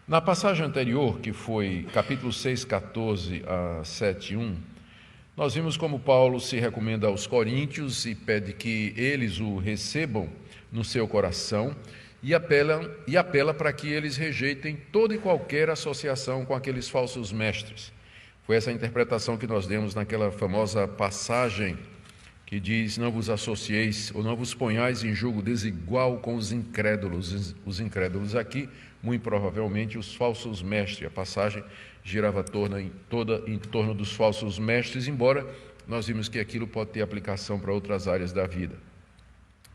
Na passagem anterior, que foi capítulo 6, 14 a 7, 1, nós vimos como Paulo se recomenda aos coríntios e pede que eles o recebam no seu coração e apela para que eles rejeitem toda e qualquer associação com aqueles falsos mestres. Foi essa a interpretação que nós demos naquela famosa passagem que diz: não vos associeis ou não vos ponhais em julgo desigual com os incrédulos. Os incrédulos aqui, muito provavelmente, os falsos mestres. A passagem girava toda em torno dos falsos mestres, embora nós vimos que aquilo pode ter aplicação para outras áreas da vida.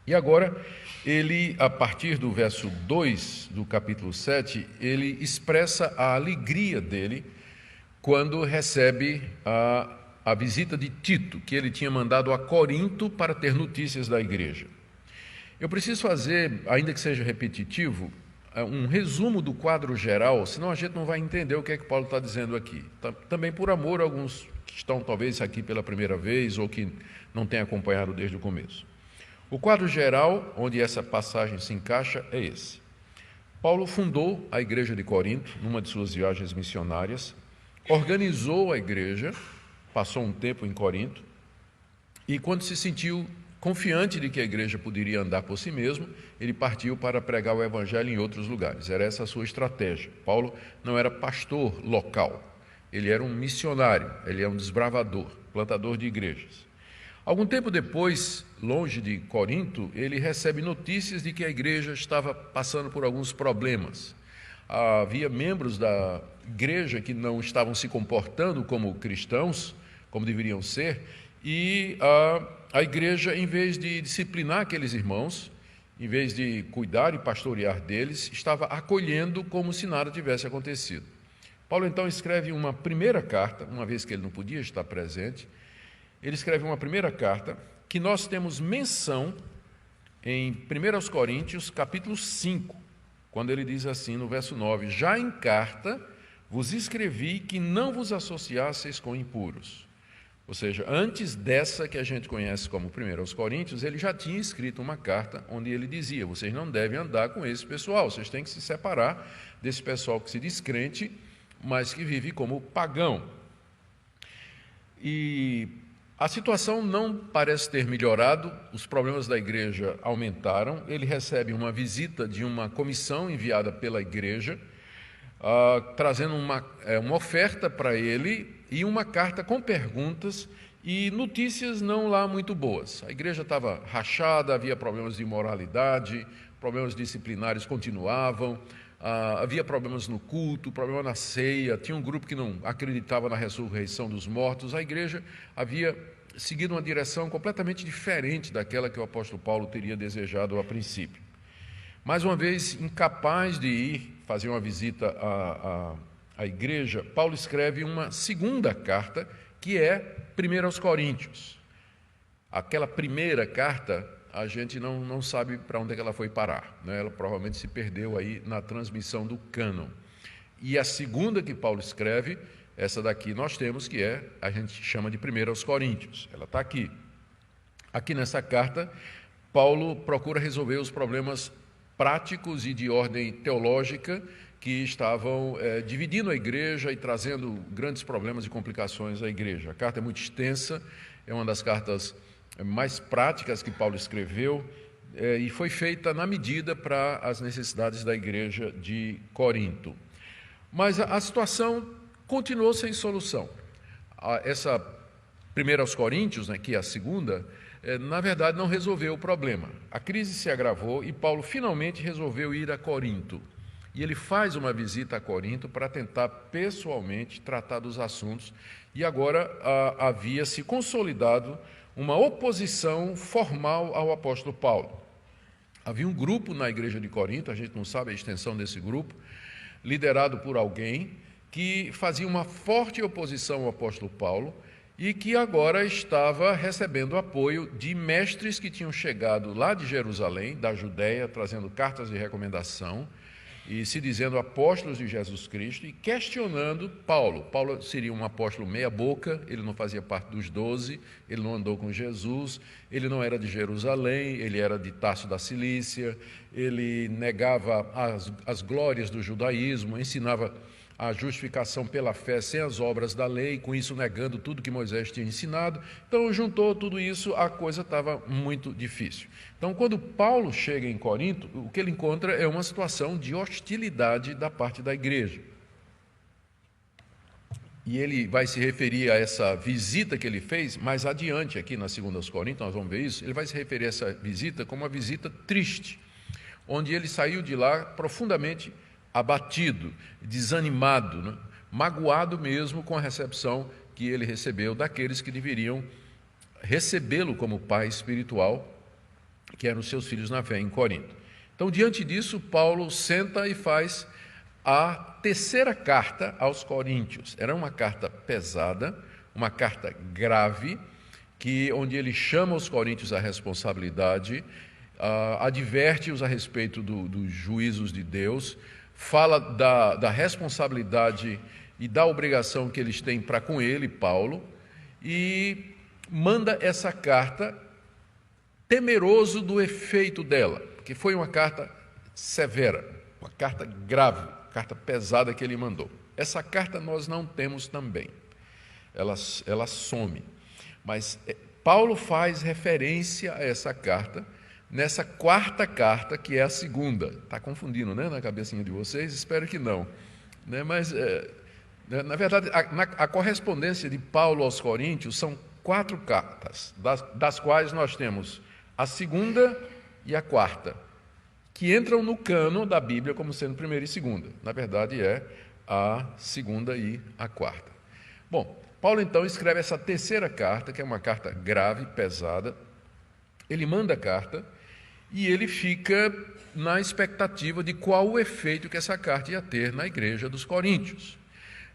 E agora, ele, a partir do verso 2 do capítulo 7, ele expressa a alegria dele quando recebe a visita de Tito, que ele tinha mandado a Corinto para ter notícias da igreja. Eu preciso fazer, ainda que seja repetitivo, um resumo do quadro geral, senão a gente não vai entender o que é que Paulo está dizendo aqui. Também por amor a alguns que estão talvez aqui pela primeira vez ou que não têm acompanhado desde o começo. O quadro geral, onde essa passagem se encaixa, é esse. Paulo fundou a igreja de Corinto, numa de suas viagens missionárias, organizou a igreja, passou um tempo em Corinto, e quando se sentiu confiante de que a igreja poderia andar por si mesmo, ele partiu para pregar o evangelho em outros lugares. Era essa a sua estratégia. Paulo não era pastor local, ele era um missionário, ele é um desbravador, plantador de igrejas. Algum tempo depois, longe de Corinto, ele recebe notícias de que a igreja estava passando por alguns problemas. Havia membros da igreja que não estavam se comportando como cristãos, como deveriam ser, e a igreja, em vez de disciplinar aqueles irmãos, em vez de cuidar e pastorear deles, estava acolhendo como se nada tivesse acontecido. Paulo então escreve uma primeira carta, uma vez que ele não podia estar presente, ele escreve uma primeira carta que nós temos menção em 1 Coríntios, capítulo 5, quando ele diz assim, no verso 9, já em carta vos escrevi que não vos associasseis com impuros. Ou seja, antes dessa que a gente conhece como 1 Coríntios, ele já tinha escrito uma carta onde ele dizia, vocês não devem andar com esse pessoal, vocês têm que se separar desse pessoal que se diz crente, mas que vive como pagão. E a situação não parece ter melhorado, os problemas da igreja aumentaram, ele recebe uma visita de uma comissão enviada pela igreja, trazendo uma oferta para ele e uma carta com perguntas e notícias não lá muito boas. A igreja estava rachada, havia problemas de imoralidade, problemas disciplinares continuavam, havia problemas no culto, problema na ceia, tinha um grupo que não acreditava na ressurreição dos mortos. A igreja havia seguido uma direção completamente diferente daquela que o apóstolo Paulo teria desejado a princípio. Mais uma vez, incapaz de ir fazer uma visita à igreja, Paulo escreve uma segunda carta, que é 1 Coríntios. Aquela primeira carta, a gente não sabe para onde é que ela foi parar, né? Ela provavelmente se perdeu aí na transmissão do cânon. E a segunda que Paulo escreve, essa daqui nós temos, que a gente chama de 1 Coríntios. Ela está aqui. Aqui nessa carta, Paulo procura resolver os problemas práticos e de ordem teológica que estavam dividindo a igreja e trazendo grandes problemas e complicações à igreja. A carta é muito extensa, é uma das cartas mais práticas que Paulo escreveu e foi feita na medida para as necessidades da igreja de Corinto. Mas a situação continuou sem solução. Essa 1 Coríntios, né, que é a segunda, na verdade não resolveu o problema. A crise se agravou e Paulo finalmente resolveu ir a Corinto. E ele faz uma visita a Corinto para tentar pessoalmente tratar dos assuntos. E agora havia se consolidado uma oposição formal ao apóstolo Paulo. Havia um grupo na igreja de Corinto, a gente não sabe a extensão desse grupo, liderado por alguém que fazia uma forte oposição ao apóstolo Paulo e que agora estava recebendo apoio de mestres que tinham chegado lá de Jerusalém, da Judéia, trazendo cartas de recomendação e se dizendo apóstolos de Jesus Cristo e questionando Paulo. Paulo seria um apóstolo meia-boca, ele não fazia parte dos 12, ele não andou com Jesus, ele não era de Jerusalém, ele era de Tarso da Cilícia, ele negava as glórias do judaísmo, ensinava a justificação pela fé sem as obras da lei, com isso negando tudo que Moisés tinha ensinado. Então, juntou tudo isso, a coisa estava muito difícil. Então, quando Paulo chega em Corinto, o que ele encontra é uma situação de hostilidade da parte da igreja. E ele vai se referir a essa visita que ele fez mais adiante, aqui na 2 Coríntios, nós vamos ver isso. Ele vai se referir a essa visita como uma visita triste, onde ele saiu de lá profundamente abatido, desanimado, né? Magoado mesmo com a recepção que ele recebeu daqueles que deveriam recebê-lo como pai espiritual, que eram os seus filhos na fé em Corinto. Então, diante disso, Paulo senta e faz a terceira carta aos Coríntios. Era uma carta pesada, uma carta grave, onde ele chama os coríntios à responsabilidade, adverte-os a respeito dos juízos de Deus, fala da responsabilidade e da obrigação que eles têm para com ele, Paulo, e manda essa carta temeroso do efeito dela, porque foi uma carta severa, uma carta grave, carta pesada que ele mandou. Essa carta nós não temos também, ela some, mas Paulo faz referência a essa carta nessa quarta carta, que é a segunda. Está confundindo, né, na cabecinha de vocês? Espero que não. Né? Mas, na verdade, a correspondência de Paulo aos Coríntios são 4 cartas, das quais nós temos a segunda e a quarta, que entram no cânon da Bíblia como sendo primeira e segunda. Na verdade, é a segunda e a quarta. Bom, Paulo, então, escreve essa terceira carta, que é uma carta grave, pesada. Ele manda a carta e ele fica na expectativa de qual o efeito que essa carta ia ter na igreja dos Coríntios.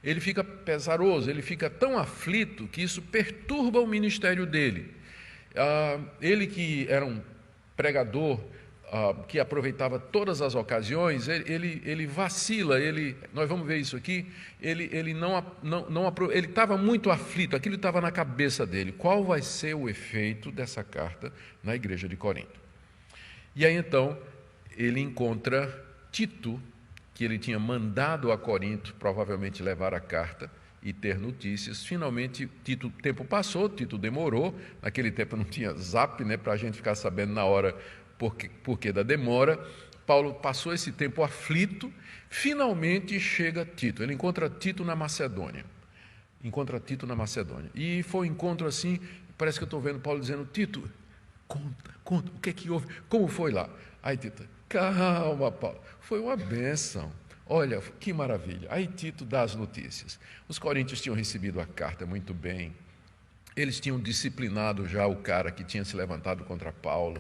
Ele fica pesaroso, ele fica tão aflito que isso perturba o ministério dele. Ele que era um pregador, que aproveitava todas as ocasiões, ele vacila, nós vamos ver isso aqui, ele estava muito aflito, aquilo estava na cabeça dele. Qual vai ser o efeito dessa carta na igreja de Corinto? E aí então ele encontra Tito, que ele tinha mandado a Corinto provavelmente levar a carta e ter notícias. Finalmente, Tito, o tempo passou, Tito demorou, naquele tempo não tinha zap, né, para a gente ficar sabendo na hora porque da demora. Paulo passou esse tempo aflito, finalmente chega Tito, ele encontra Tito na Macedônia, e foi um encontro assim, parece que eu estou vendo Paulo dizendo: Tito, conta, o que é que houve, como foi lá? Aí Tito: calma, Paulo, foi uma bênção, olha, que maravilha. Aí Tito dá as notícias. Os coríntios tinham recebido a carta muito bem, eles tinham disciplinado já o cara que tinha se levantado contra Paulo.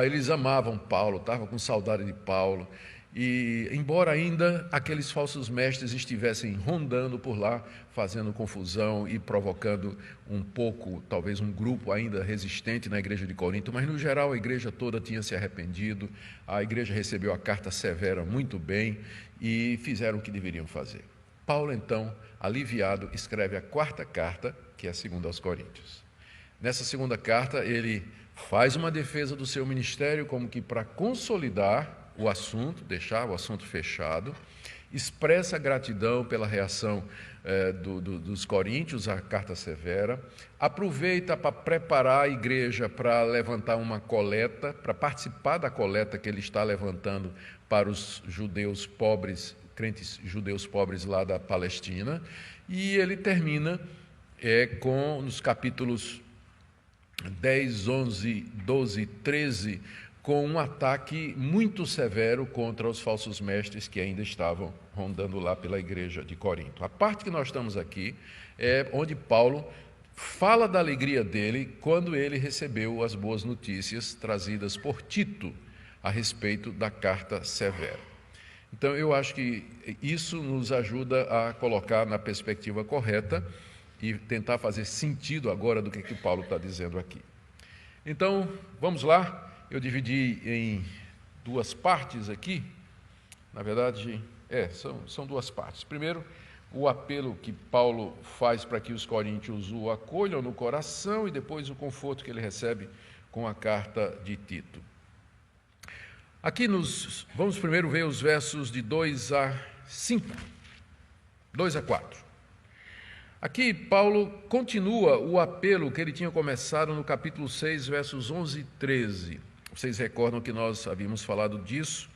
Eles amavam Paulo, estavam com saudade de Paulo, e embora ainda aqueles falsos mestres estivessem rondando por lá, fazendo confusão e provocando um pouco, talvez um grupo ainda resistente na igreja de Corinto, mas no geral a igreja toda tinha se arrependido, a igreja recebeu a carta severa muito bem e fizeram o que deveriam fazer. Paulo, então, aliviado, escreve a quarta carta, que é a segunda aos Coríntios. Nessa segunda carta, ele faz uma defesa do seu ministério, como que para consolidar o assunto, deixar o assunto fechado, expressa gratidão pela reação dos coríntios à carta severa, aproveita para preparar a igreja para levantar uma coleta, para participar da coleta que ele está levantando para os judeus pobres, crentes judeus pobres lá da Palestina, e ele termina nos capítulos 10, 11, 12, 13, com um ataque muito severo contra os falsos mestres que ainda estavam rondando lá pela igreja de Corinto. A parte que nós estamos aqui é onde Paulo fala da alegria dele quando ele recebeu as boas notícias trazidas por Tito a respeito da carta severa. Então, eu acho que isso nos ajuda a colocar na perspectiva correta e tentar fazer sentido agora do que Paulo está dizendo aqui. Então, vamos lá. Eu dividi em 2 partes aqui. Na verdade, são 2 partes. Primeiro, o apelo que Paulo faz para que os coríntios o acolham no coração, e depois o conforto que ele recebe com a carta de Tito. Aqui vamos primeiro ver os versos de 2 a 5, 2 a 4. Aqui Paulo continua o apelo que ele tinha começado no capítulo 6, versos 11 e 13. Vocês recordam que nós havíamos falado disso?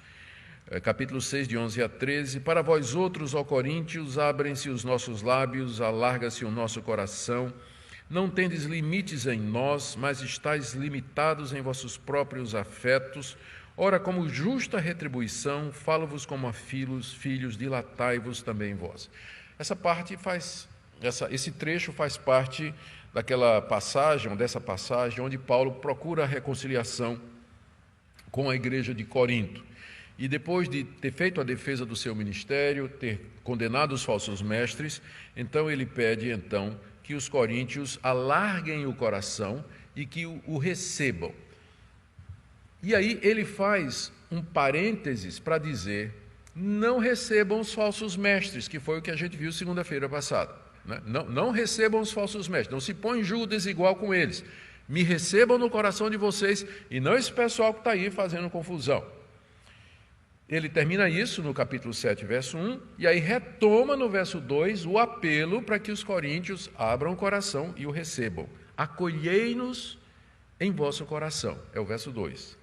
Capítulo 6, de 11 a 13. Para vós outros, ó coríntios, abrem-se os nossos lábios, alarga-se o nosso coração. Não tendes limites em nós, mas estáis limitados em vossos próprios afetos. Ora, como justa retribuição, falo-vos como a filhos, dilatai-vos também vós. Esse trecho faz parte dessa passagem, onde Paulo procura a reconciliação com a igreja de Corinto. E depois de ter feito a defesa do seu ministério, ter condenado os falsos mestres, então ele pede que os coríntios alarguem o coração e que o recebam. E aí ele faz um parênteses para dizer: não recebam os falsos mestres, que foi o que a gente viu segunda-feira passada. Né? Não recebam os falsos mestres, não se põe em julgo desigual com eles. Me recebam no coração de vocês e não esse pessoal que está aí fazendo confusão. Ele termina isso no capítulo 7, verso 1, e aí retoma no verso 2 o apelo para que os coríntios abram o coração e o recebam. Acolhei-nos em vosso coração, é o verso 2.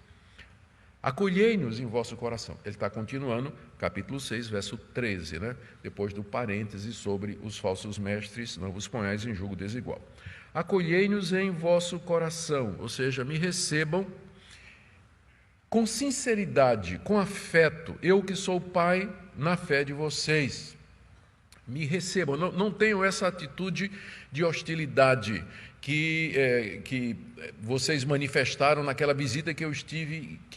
Acolhei-nos em vosso coração. Ele está continuando, capítulo 6, verso 13, né? Depois do parêntese sobre os falsos mestres, não vos ponhais em julgo desigual. Acolhei-nos em vosso coração, ou seja, me recebam com sinceridade, com afeto, eu que sou pai na fé de vocês. Me recebam, não tenham essa atitude de hostilidade que vocês manifestaram naquela visita que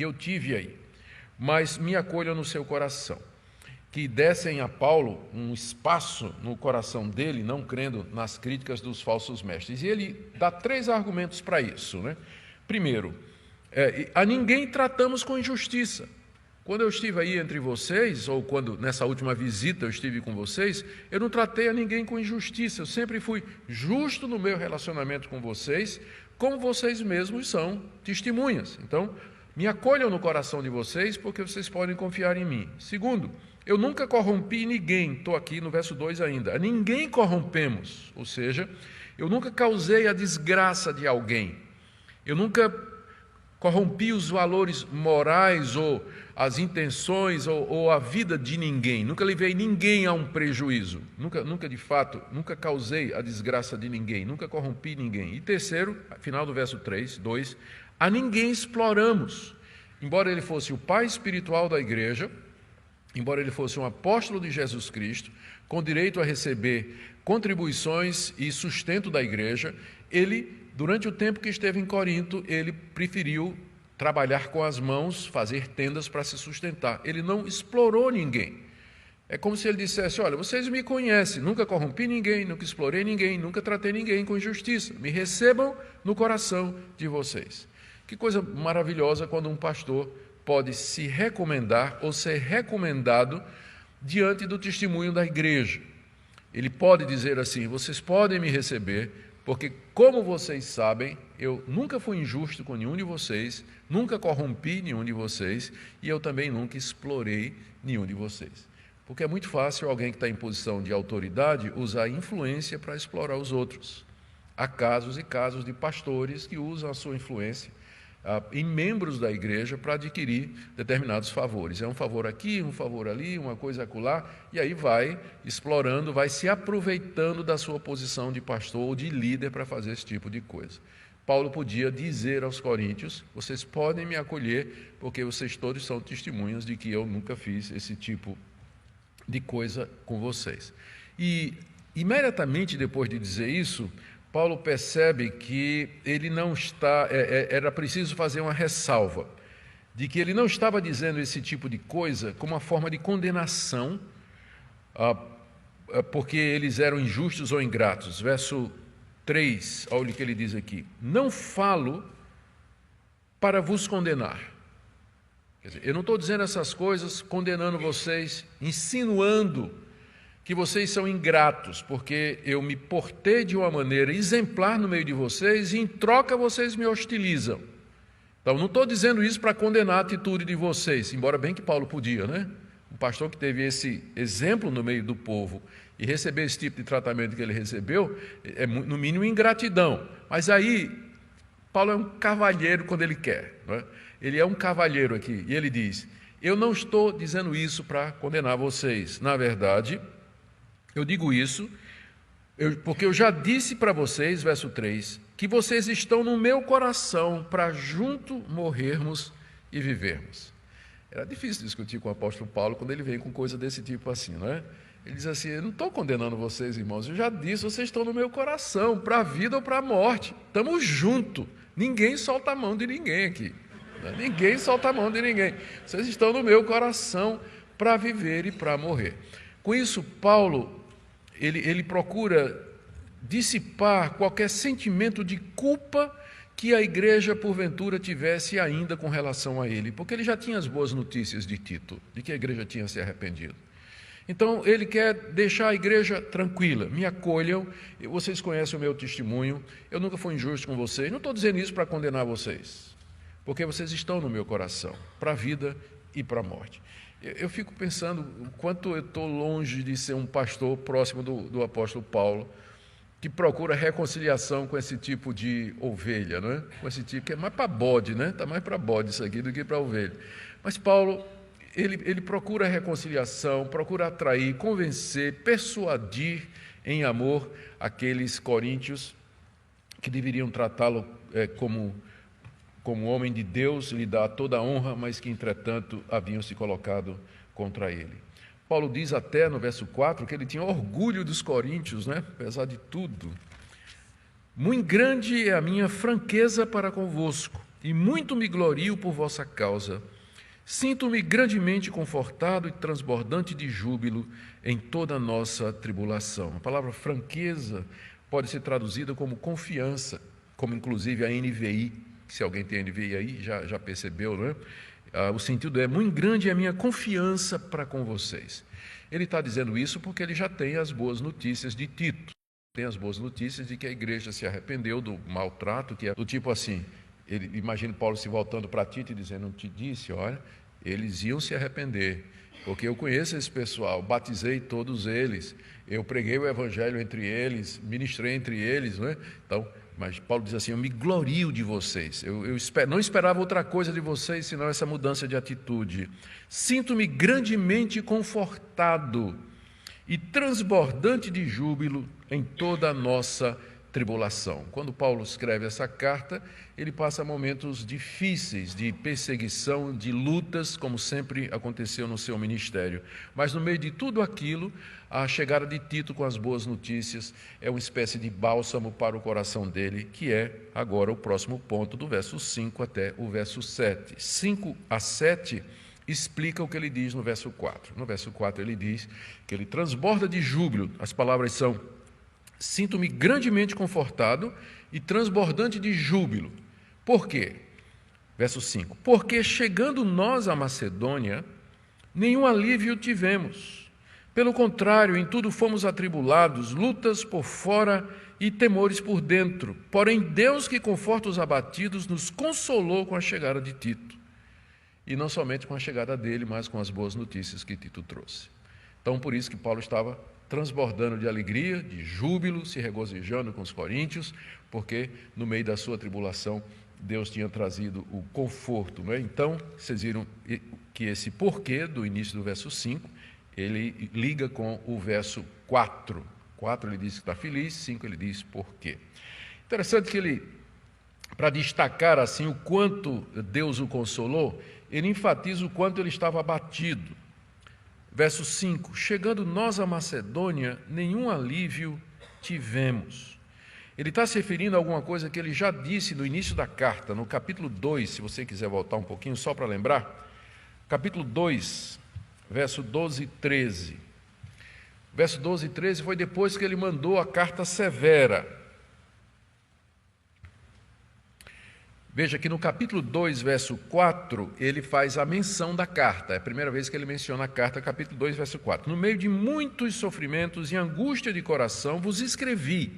eu tive aí, mas me acolham no seu coração. Que dessem a Paulo um espaço no coração dele, não crendo nas críticas dos falsos mestres. E ele dá 3 argumentos para isso, né? Primeiro, a ninguém tratamos com injustiça. Quando eu estive aí entre vocês, ou quando nessa última visita eu estive com vocês, eu não tratei a ninguém com injustiça. Eu sempre fui justo no meu relacionamento com vocês, como vocês mesmos são testemunhas. Então, me acolham no coração de vocês, porque vocês podem confiar em mim. Segundo, eu nunca corrompi ninguém. Estou aqui no verso 2 ainda. A ninguém corrompemos. Ou seja, eu nunca causei a desgraça de alguém. Eu nunca corrompi os valores morais ou as intenções ou a vida de ninguém. Nunca levei ninguém a um prejuízo. Nunca causei a desgraça de ninguém. Nunca corrompi ninguém. E terceiro, final do verso 2, a ninguém exploramos. Embora ele fosse o pai espiritual da igreja, embora ele fosse um apóstolo de Jesus Cristo, com direito a receber contribuições e sustento da igreja, ele, durante o tempo que esteve em Corinto, ele preferiu trabalhar com as mãos, fazer tendas para se sustentar. Ele não explorou ninguém. É como se ele dissesse: olha, vocês me conhecem, nunca corrompi ninguém, nunca explorei ninguém, nunca tratei ninguém com injustiça. Me recebam no coração de vocês. Que coisa maravilhosa quando um pastor pode se recomendar ou ser recomendado diante do testemunho da igreja. Ele pode dizer assim: vocês podem me receber, porque, como vocês sabem, eu nunca fui injusto com nenhum de vocês, nunca corrompi nenhum de vocês, e eu também nunca explorei nenhum de vocês. Porque é muito fácil alguém que está em posição de autoridade usar a influência para explorar os outros. Há casos e casos de pastores que usam a sua influência em membros da igreja para adquirir determinados favores. É um favor aqui, um favor ali, uma coisa acolá, e aí vai explorando, vai se aproveitando da sua posição de pastor ou de líder para fazer esse tipo de coisa. Paulo podia dizer aos coríntios: vocês podem me acolher, porque vocês todos são testemunhas de que eu nunca fiz esse tipo de coisa com vocês. E imediatamente depois de dizer isso, Paulo percebe que ele não está, era preciso fazer uma ressalva, de que ele não estava dizendo esse tipo de coisa como uma forma de condenação, porque eles eram injustos ou ingratos. Verso 3, olha o que ele diz aqui: não falo para vos condenar. Quer dizer, eu não estou dizendo essas coisas condenando vocês, insinuando que vocês são ingratos, porque eu me portei de uma maneira exemplar no meio de vocês e, em troca, vocês me hostilizam. Então, não estou dizendo isso para condenar a atitude de vocês, embora bem que Paulo podia, né? Um pastor que teve esse exemplo no meio do povo e receber esse tipo de tratamento que ele recebeu, é no mínimo ingratidão. Mas aí, Paulo é um cavalheiro quando ele quer, não é? Ele é um cavalheiro aqui, e ele diz: eu não estou dizendo isso para condenar vocês. Na verdade, eu digo isso porque eu já disse para vocês, verso 3, que vocês estão no meu coração para junto morrermos e vivermos. Era difícil discutir com o apóstolo Paulo quando ele vem com coisa desse tipo assim, não é? Ele diz assim: eu não estou condenando vocês, irmãos, eu já disse, vocês estão no meu coração, para a vida ou para a morte. Estamos juntos, ninguém solta a mão de ninguém aqui. Ninguém solta a mão de ninguém. Vocês estão no meu coração para viver e para morrer. Com isso, Paulo, ele procura dissipar qualquer sentimento de culpa que a igreja, porventura, tivesse ainda com relação a ele, porque ele já tinha as boas notícias de Tito, de que a igreja tinha se arrependido. Então, ele quer deixar a igreja tranquila, me acolham, vocês conhecem o meu testemunho, eu nunca fui injusto com vocês, não estou dizendo isso para condenar vocês, porque vocês estão no meu coração, para a vida e para a morte. Eu fico pensando o quanto eu estou longe de ser um pastor próximo do apóstolo Paulo, que procura reconciliação com esse tipo de ovelha, não é? Com esse tipo, que é mais para bode, né? Está mais para bode isso aqui do que para ovelha. Mas Paulo, ele procura reconciliação, procura atrair, convencer, persuadir em amor aqueles coríntios que deveriam tratá-lo como homem de Deus, lhe dar toda a honra, mas que, entretanto, haviam se colocado contra ele. Paulo diz até no verso 4 que ele tinha orgulho dos coríntios, né? Apesar de tudo. Muito grande é a minha franqueza para convosco, e muito me glorio por vossa causa. Sinto-me grandemente confortado e transbordante de júbilo em toda a nossa tribulação. A palavra franqueza pode ser traduzida como confiança, como inclusive a NVI, se alguém tem NVI aí, já percebeu, não é? O sentido é: muito grande é a minha confiança para com vocês. Ele está dizendo isso porque ele já tem as boas notícias de Tito. Tem as boas notícias de que a igreja se arrependeu do maltrato, que é do tipo assim, imagina Paulo se voltando para Tito e dizendo: não te disse, olha, eles iam se arrepender, porque eu conheço esse pessoal, batizei todos eles, eu preguei o evangelho entre eles, ministrei entre eles, não é? Então, mas Paulo diz assim: eu me glorio de vocês, eu não esperava outra coisa de vocês senão essa mudança de atitude. Sinto-me grandemente confortado e transbordante de júbilo em toda a nossa tribulação. Quando Paulo escreve essa carta, ele passa momentos difíceis de perseguição, de lutas, como sempre aconteceu no seu ministério. Mas no meio de tudo aquilo, a chegada de Tito com as boas notícias é uma espécie de bálsamo para o coração dele, que é agora o próximo ponto, do verso 5 até o verso 7. 5 a 7 explica o que ele diz no verso 4. No verso 4 ele diz que ele transborda de júbilo. As palavras são: sinto-me grandemente confortado e transbordante de júbilo. Por quê? Verso 5. Porque chegando nós à Macedônia, nenhum alívio tivemos. Pelo contrário, em tudo fomos atribulados, lutas por fora e temores por dentro. Porém, Deus, que conforta os abatidos, nos consolou com a chegada de Tito. E não somente com a chegada dele, mas com as boas notícias que Tito trouxe. Então, por isso que Paulo estava transbordando de alegria, de júbilo, se regozijando com os coríntios, porque no meio da sua tribulação Deus tinha trazido o conforto, não é? Então, vocês viram que esse porquê do início do verso 5, ele liga com o verso 4. 4 ele diz que está feliz, 5 ele diz porquê. Interessante que ele, para destacar assim o quanto Deus o consolou, ele enfatiza o quanto ele estava abatido. Verso 5, chegando nós à Macedônia, nenhum alívio tivemos. Ele está se referindo a alguma coisa que ele já disse no início da carta, no capítulo 2, se você quiser voltar um pouquinho, só para lembrar. Capítulo 2, verso 12 e 13. Verso 12 e 13 foi depois que ele mandou a carta severa. Veja que no capítulo 2, verso 4, ele faz a menção da carta. É a primeira vez que ele menciona a carta, capítulo 2, verso 4. No meio de muitos sofrimentos e angústia de coração vos escrevi,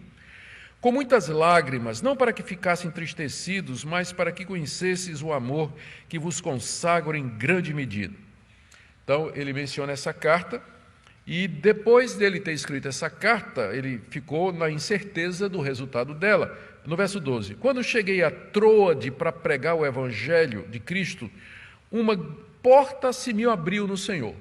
com muitas lágrimas, não para que ficassem entristecidos, mas para que conhecesses o amor que vos consagra em grande medida. Então, ele menciona essa carta, e depois dele ter escrito essa carta, ele ficou na incerteza do resultado dela. No verso 12, quando cheguei a Troade para pregar o evangelho de Cristo, uma porta se me abriu no Senhor.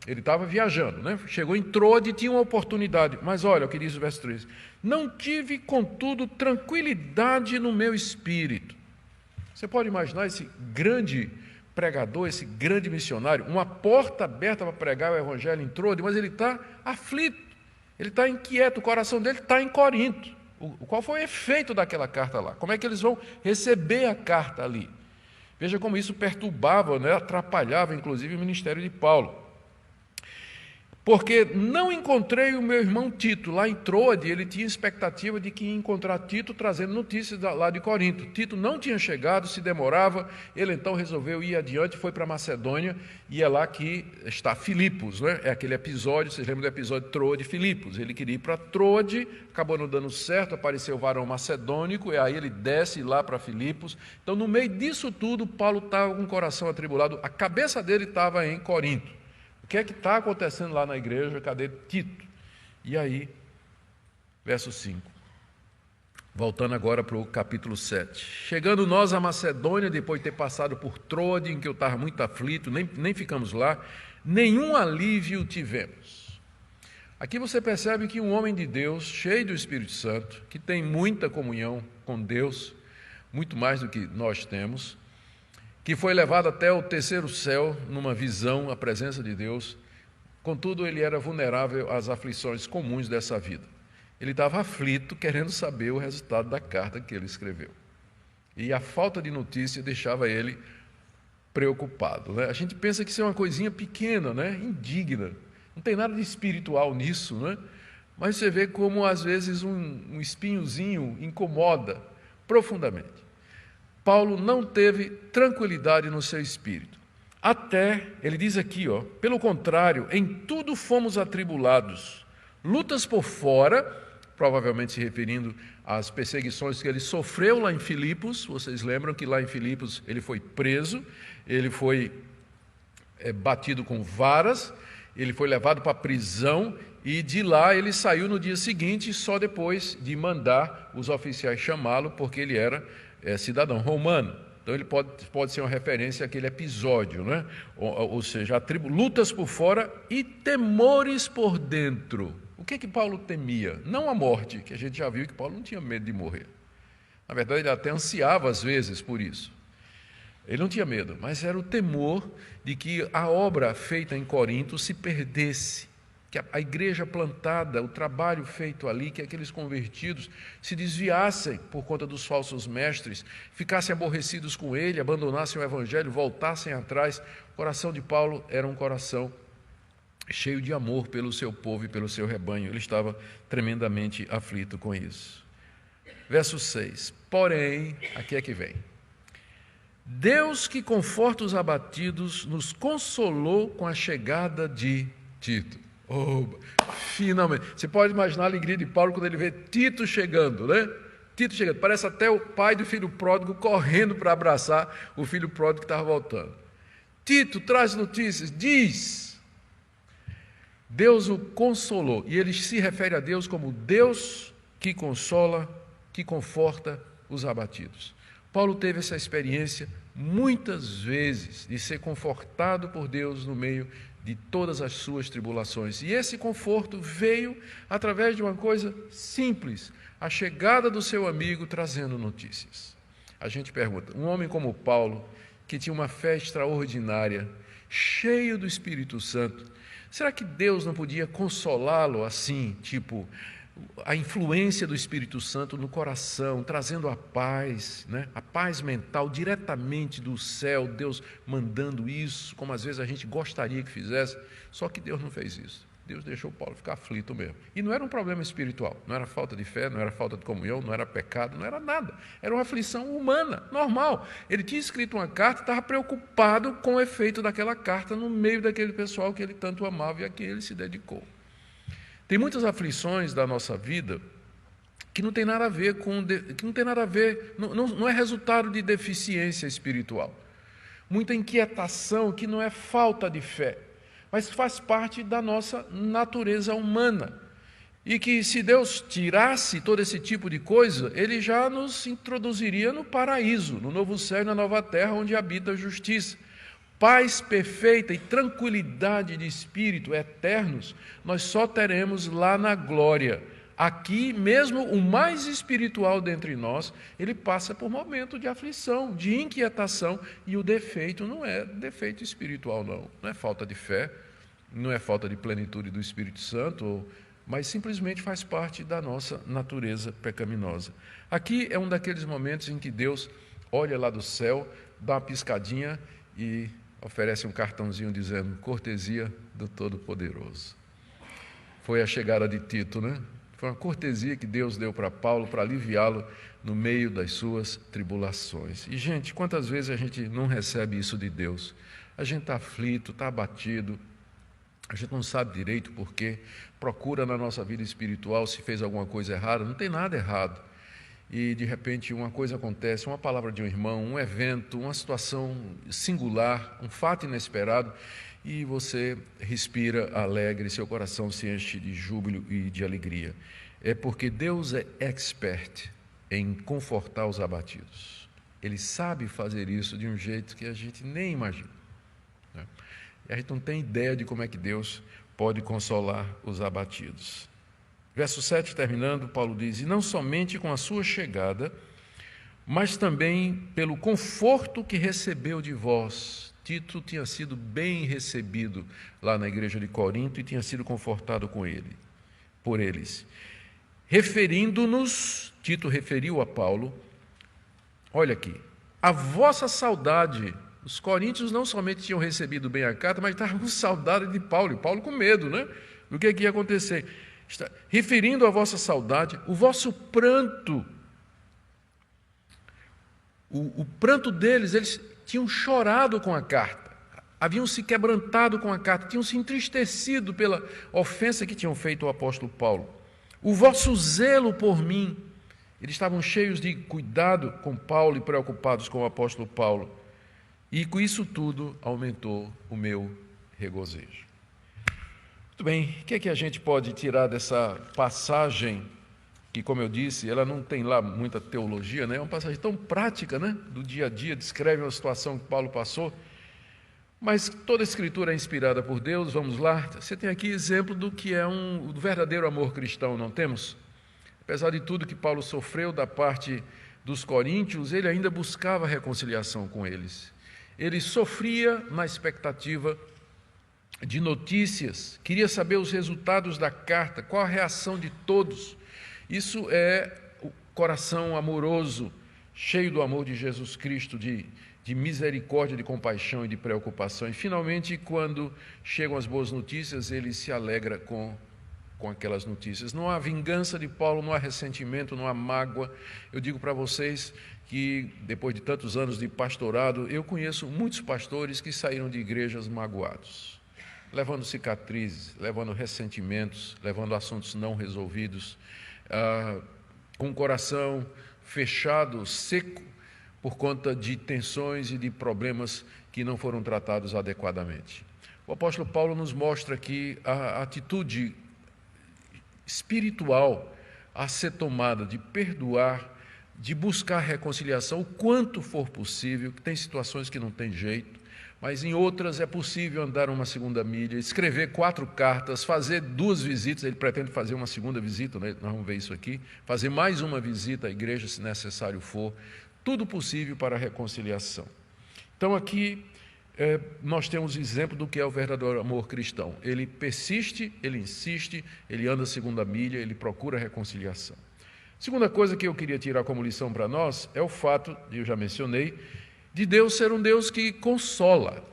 Ele estava viajando, né? Chegou em Troade e tinha uma oportunidade. Mas olha o que diz o verso 13. Não tive, contudo, tranquilidade no meu espírito. Você pode imaginar esse grande pregador, esse grande missionário, uma porta aberta para pregar o evangelho em Troade, mas ele está aflito, ele está inquieto, o coração dele está em Corinto. Qual foi o efeito daquela carta lá? Como é que eles vão receber a carta ali? Veja como isso perturbava, né? Atrapalhava, inclusive, o ministério de Paulo. Porque não encontrei o meu irmão Tito. Lá em Troade, ele tinha expectativa de que ia encontrar Tito trazendo notícias lá de Corinto. Tito não tinha chegado, se demorava, ele então resolveu ir adiante, foi para Macedônia, e é lá que está Filipos, né? É aquele episódio, vocês lembram do episódio Troade e Filipos. Ele queria ir para Troade, acabou não dando certo, apareceu o varão macedônico, e aí ele desce lá para Filipos. Então, no meio disso tudo, Paulo estava com o coração atribulado, a cabeça dele estava em Corinto. O que é que está acontecendo lá na igreja? Cadê Tito? E aí, verso 5. Voltando agora para o capítulo 7. Chegando nós à Macedônia, depois de ter passado por Troade, em que eu estava muito aflito, nem ficamos lá, nenhum alívio tivemos. Aqui você percebe que um homem de Deus, cheio do Espírito Santo, que tem muita comunhão com Deus, muito mais do que nós temos, que foi levado até o terceiro céu, numa visão, à presença de Deus. Contudo, ele era vulnerável às aflições comuns dessa vida. Ele estava aflito, querendo saber o resultado da carta que ele escreveu. E a falta de notícia deixava ele preocupado, né? A gente pensa que isso é uma coisinha pequena, né? Indigna. Não tem nada de espiritual nisso, né? Mas você vê como, às vezes, um espinhozinho incomoda profundamente. Paulo não teve tranquilidade no seu espírito. Até, ele diz aqui, pelo contrário, em tudo fomos atribulados. Lutas por fora, provavelmente se referindo às perseguições que ele sofreu lá em Filipos. Vocês lembram que lá em Filipos ele foi preso, ele foi batido com varas, ele foi levado para a prisão e de lá ele saiu no dia seguinte, só depois de mandar os oficiais chamá-lo, porque ele era cidadão romano. Então ele pode ser uma referência àquele episódio, né? Ou seja, lutas por fora e temores por dentro. O que Paulo temia? Não a morte, que a gente já viu que Paulo não tinha medo de morrer. Na verdade, ele até ansiava às vezes por isso. Ele não tinha medo, mas era o temor de que a obra feita em Corinto se perdesse, que a igreja plantada, o trabalho feito ali, que aqueles convertidos se desviassem por conta dos falsos mestres, ficassem aborrecidos com ele, abandonassem o evangelho, voltassem atrás. O coração de Paulo era um coração cheio de amor pelo seu povo e pelo seu rebanho. Ele estava tremendamente aflito com isso. Verso 6. Porém, aqui é que vem. Deus que conforta os abatidos nos consolou com a chegada de Tito. Oh, finalmente. Você pode imaginar a alegria de Paulo quando ele vê Tito chegando, né? Tito chegando. Parece até o pai do filho pródigo correndo para abraçar o filho pródigo que estava voltando. Tito, traz notícias, diz. Deus o consolou. E ele se refere a Deus como Deus que consola, que conforta os abatidos. Paulo teve essa experiência muitas vezes de ser confortado por Deus no meio de todas as suas tribulações. E esse conforto veio através de uma coisa simples, a chegada do seu amigo trazendo notícias. A gente pergunta, um homem como Paulo, que tinha uma fé extraordinária, cheio do Espírito Santo, será que Deus não podia consolá-lo assim, tipo, a influência do Espírito Santo no coração, trazendo a paz, né? A paz mental diretamente do céu, Deus mandando isso, como às vezes a gente gostaria que fizesse, só que Deus não fez isso. Deus deixou Paulo ficar aflito mesmo. E não era um problema espiritual, não era falta de fé, não era falta de comunhão, não era pecado, não era nada. Era uma aflição humana, normal. Ele tinha escrito uma carta e estava preocupado com o efeito daquela carta no meio daquele pessoal que ele tanto amava e a quem ele se dedicou. Tem muitas aflições da nossa vida que não tem nada a ver que não tem nada a ver, não é resultado de deficiência espiritual. Muita inquietação que não é falta de fé, mas faz parte da nossa natureza humana. E que se Deus tirasse todo esse tipo de coisa, Ele já nos introduziria no paraíso, no novo céu e na nova terra, onde habita a justiça. Paz perfeita e tranquilidade de espírito eternos, nós só teremos lá na glória. Aqui, mesmo o mais espiritual dentre nós, ele passa por momento de aflição, de inquietação, e o defeito não é defeito espiritual, não é falta de fé, não é falta de plenitude do Espírito Santo, mas simplesmente faz parte da nossa natureza pecaminosa. Aqui é um daqueles momentos em que Deus olha lá do céu, dá uma piscadinha e oferece um cartãozinho dizendo: cortesia do Todo-Poderoso. Foi a chegada de Tito, né? Foi uma cortesia que Deus deu para Paulo para aliviá-lo no meio das suas tribulações. E, gente, quantas vezes a gente não recebe isso de Deus? A gente está aflito, está abatido, a gente não sabe direito por quê, procura na nossa vida espiritual se fez alguma coisa errada, não tem nada errado. E, de repente, uma coisa acontece, uma palavra de um irmão, um evento, uma situação singular, um fato inesperado, e você respira alegre, seu coração se enche de júbilo e de alegria. É porque Deus é expert em confortar os abatidos. Ele sabe fazer isso de um jeito que a gente nem imagina, né? E a gente não tem ideia de como é que Deus pode consolar os abatidos. Verso 7, terminando, Paulo diz: e não somente com a sua chegada, mas também pelo conforto que recebeu de vós. Tito tinha sido bem recebido lá na igreja de Corinto e tinha sido confortado por eles. Referindo-nos, Tito referiu a Paulo, olha aqui, a vossa saudade. Os coríntios não somente tinham recebido bem a carta, mas estavam com saudade de Paulo, e Paulo com medo, né? Do que ia acontecer. Está referindo a vossa saudade, o vosso pranto. O pranto deles, eles tinham chorado com a carta, haviam se quebrantado com a carta, tinham se entristecido pela ofensa que tinham feito ao apóstolo Paulo. O vosso zelo por mim, eles estavam cheios de cuidado com Paulo e preocupados com o apóstolo Paulo. E com isso tudo aumentou o meu regozijo. Muito bem, o que é que a gente pode tirar dessa passagem, que, como eu disse, ela não tem lá muita teologia, né? É uma passagem tão prática, né? Do dia a dia, descreve uma situação que Paulo passou, mas toda a escritura é inspirada por Deus. Vamos lá, você tem aqui exemplo do que é um verdadeiro amor cristão, não temos? Apesar de tudo que Paulo sofreu da parte dos coríntios, ele ainda buscava reconciliação com eles. Ele sofria na expectativa de notícias, queria saber os resultados da carta, qual a reação de todos. Isso é o coração amoroso, cheio do amor de Jesus Cristo, de misericórdia, de compaixão e de preocupação. E, finalmente, quando chegam as boas notícias, ele se alegra com aquelas notícias. Não há vingança de Paulo, não há ressentimento, não há mágoa. Eu digo para vocês que, depois de tantos anos de pastorado, eu conheço muitos pastores que saíram de igrejas magoados, levando cicatrizes, levando ressentimentos, levando assuntos não resolvidos, com o coração fechado, seco, por conta de tensões e de problemas que não foram tratados adequadamente. O apóstolo Paulo nos mostra aqui a atitude espiritual a ser tomada de perdoar, de buscar reconciliação o quanto for possível, que tem situações que não tem jeito, mas em outras é possível andar uma segunda milha, escrever 4 cartas, fazer 2 visitas, ele pretende fazer uma segunda visita, né? Nós vamos ver isso aqui, fazer mais uma visita à igreja, se necessário for, tudo possível para a reconciliação. Então aqui nós temos exemplo do que é o verdadeiro amor cristão. Ele persiste, ele insiste, ele anda a segunda milha, ele procura a reconciliação. Segunda coisa que eu queria tirar como lição para nós é o fato, eu já mencionei, de Deus ser um Deus que consola.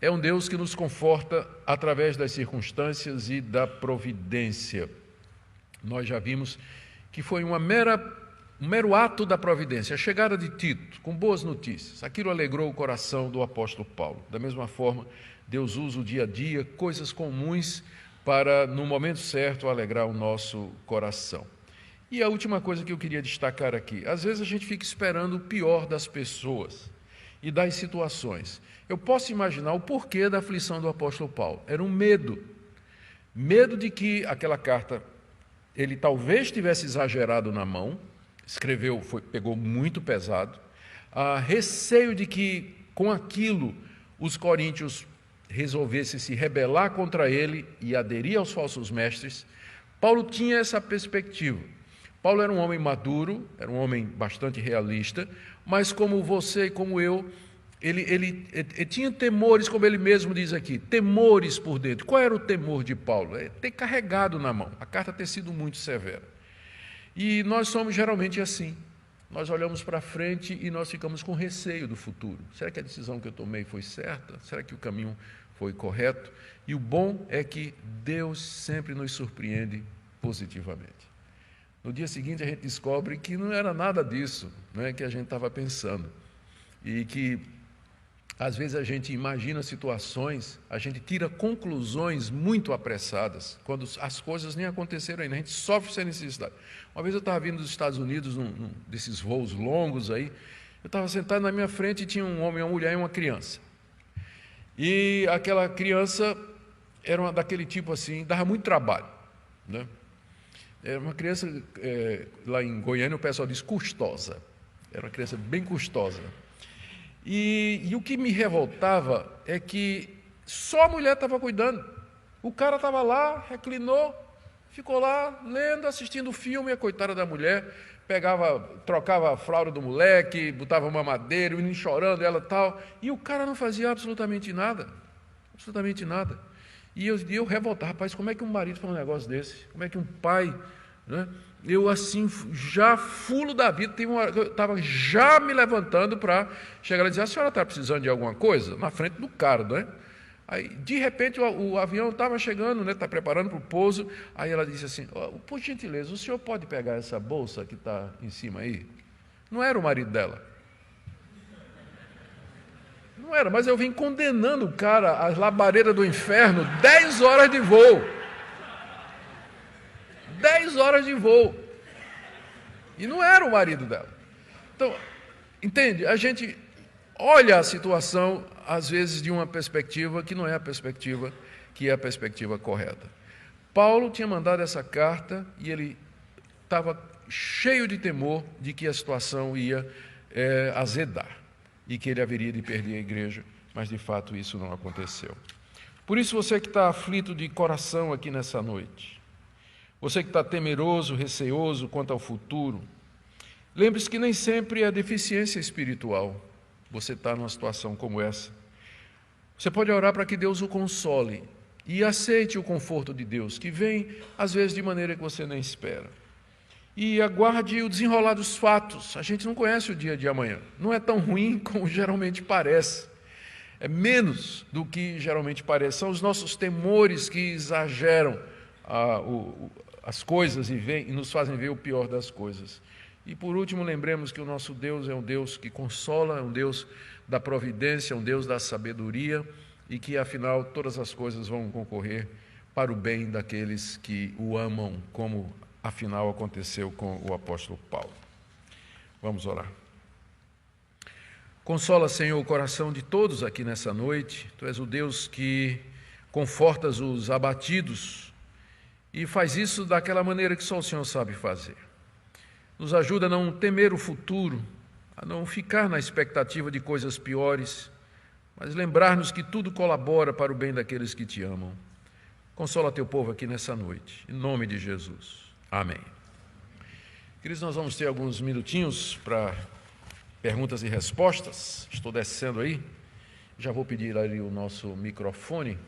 É um Deus que nos conforta através das circunstâncias e da providência. Nós já vimos que foi um mero ato da providência, a chegada de Tito, com boas notícias. Aquilo alegrou o coração do apóstolo Paulo. Da mesma forma, Deus usa o dia a dia, coisas comuns, para, no momento certo, alegrar o nosso coração. E a última coisa que eu queria destacar aqui, às vezes a gente fica esperando o pior das pessoas e das situações. Eu posso imaginar o porquê da aflição do apóstolo Paulo. Era um medo. Medo de que aquela carta, ele talvez tivesse exagerado na mão, escreveu, pegou muito pesado. Receio de que, com aquilo, os coríntios resolvessem se rebelar contra ele e aderir aos falsos mestres. Paulo tinha essa perspectiva. Paulo era um homem maduro, era um homem bastante realista, mas como você e como eu, ele tinha temores, como ele mesmo diz aqui, temores por dentro. Qual era o temor de Paulo? É ter carregado na mão, a carta ter sido muito severa. E nós somos geralmente assim. Nós olhamos para frente e nós ficamos com receio do futuro. Será que a decisão que eu tomei foi certa? Será que o caminho foi correto? E o bom é que Deus sempre nos surpreende positivamente. No dia seguinte a gente descobre que não era nada disso, né, que a gente estava pensando. E que às vezes a gente imagina situações, a gente tira conclusões muito apressadas, quando as coisas nem aconteceram ainda, a gente sofre sem necessidade. Uma vez eu estava vindo dos Estados Unidos, num desses voos longos aí, eu estava sentado na minha frente e tinha um homem, uma mulher e uma criança. E aquela criança era daquele tipo assim, dava muito trabalho, né? Era uma criança, lá em Goiânia o pessoal diz custosa, era uma criança bem custosa. E o que me revoltava é que só a mulher estava cuidando. O cara estava lá, reclinou, ficou lá lendo, assistindo o filme, a coitada da mulher trocava a fralda do moleque, botava mamadeira, o menino chorando, ela tal, e o cara não fazia absolutamente nada, E eu revoltava, rapaz, como é que um marido faz um negócio desse? Como é que um pai, né? Eu assim, já fulo da vida, eu estava já me levantando para chegar e dizer, a senhora está precisando de alguma coisa? Na frente do cara, né? Aí, de repente, o avião estava chegando, né? Está preparando para o pouso, aí ela disse assim, por gentileza, o senhor pode pegar essa bolsa que está em cima aí? Não era o marido dela. Não era, mas eu vim condenando o cara às labaredas do inferno, 10 horas de voo. 10 horas de voo. E não era o marido dela. Então, entende? A gente olha a situação, às vezes, de uma perspectiva que não é a perspectiva que é a perspectiva correta. Paulo tinha mandado essa carta e ele estava cheio de temor de que a situação ia azedar e que ele haveria de perder a igreja, mas de fato isso não aconteceu. Por isso, você que está aflito de coração aqui nessa noite, você que está temeroso, receoso quanto ao futuro, lembre-se que nem sempre é deficiência espiritual. Você está numa situação como essa. Você pode orar para que Deus o console e aceite o conforto de Deus, que vem, às vezes, de maneira que você nem espera. E aguarde o desenrolar dos fatos. A gente não conhece o dia de amanhã. Não é tão ruim como geralmente parece. É menos do que geralmente parece. São os nossos temores que exageram as coisas e nos fazem ver o pior das coisas. E por último, lembremos que o nosso Deus é um Deus que consola, é um Deus da providência, é um Deus da sabedoria e que afinal todas as coisas vão concorrer para o bem daqueles que o amam, como afinal aconteceu com o apóstolo Paulo. Vamos orar. Consola, Senhor, o coração de todos aqui nessa noite. Tu és o Deus que confortas os abatidos e faz isso daquela maneira que só o Senhor sabe fazer. Nos ajuda a não temer o futuro, a não ficar na expectativa de coisas piores, mas lembrar-nos que tudo colabora para o bem daqueles que te amam. Consola teu povo aqui nessa noite, em nome de Jesus. Amém. Queridos, nós vamos ter alguns minutinhos para perguntas e respostas. Estou descendo aí. Já vou pedir ali o nosso microfone.